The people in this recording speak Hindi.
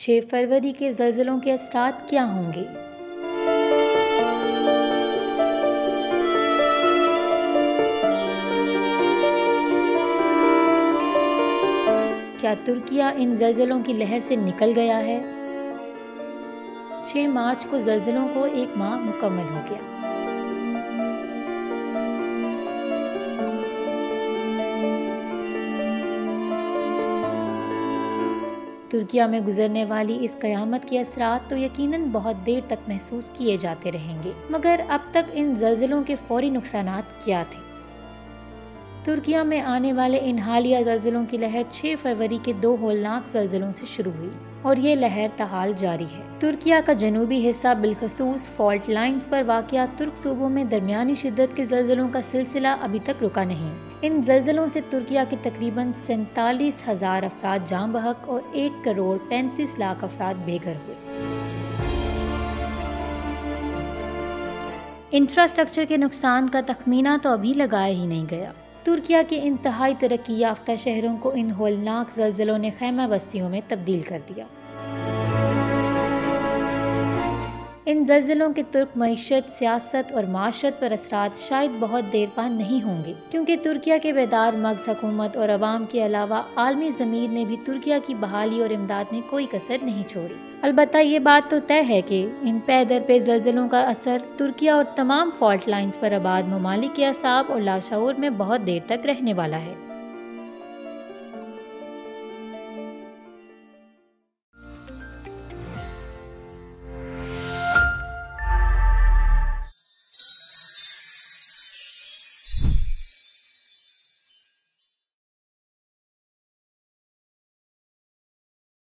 6 फरवरी के ज़लज़लों के असरात क्या होंगे? क्या तुर्किया इन ज़लज़लों की लहर से निकल गया है? 6 मार्च को ज़लज़लों को 1 माह मुकम्मल हो गया। तुर्किया में गुजरने वाली इस क़यामत के असरात तो यकीनन बहुत देर तक महसूस किए जाते रहेंगे, मगर अब तक इन ज़लज़लों के फौरी नुकसानात क्या थे? तुर्किया में आने वाले इन हालिया ज़लज़लों की लहर 6 फरवरी के 2 होलनाक ज़लज़लों से शुरू हुई और ये लहर ताहाल जारी है। तुर्किया का जनूबी हिस्सा बिलखसूस फॉल्ट लाइन्स पर वाक़या तुर्क सूबों में दरमियानी शिद्दत के ज़लज़लों का सिलसिला अभी तक रुका नहीं। इन ज़लज़लों से तुर्किया के तकरीबन 47,000 अफराद जाँ बहक और 1 करोड़ 35 लाख अफराद बेघर हुए। इंफ्रास्ट्रक्चर के नुकसान का तखमीना तो अभी लगाया ही नहीं गया। तुर्किया के इंतहाई तरक्की याफ्ता शहरों को इन होलनाक ज़लज़लों ने खैमा बस्तियों में तब्दील कर दिया। इन ज़लज़लों के तुर्क मईशत, सियासत और माशरत पर असरात शायद बहुत देर पा नहीं होंगे, क्योंकि तुर्किया के बेदार मगज़ हुकूमत और अवाम के अलावा आलमी ज़मीर ने भी तुर्किया की बहाली और इमदाद में कोई कसर नहीं छोड़ी। अलबत्ता ये बात तो तय है कि इन पे दर पे ज़लज़लों का असर तुर्किया और तमाम फॉल्ट लाइन्स पर आबाद ममालिक के असाब और लाशऊर में बहुत देर तक रहने वाला है।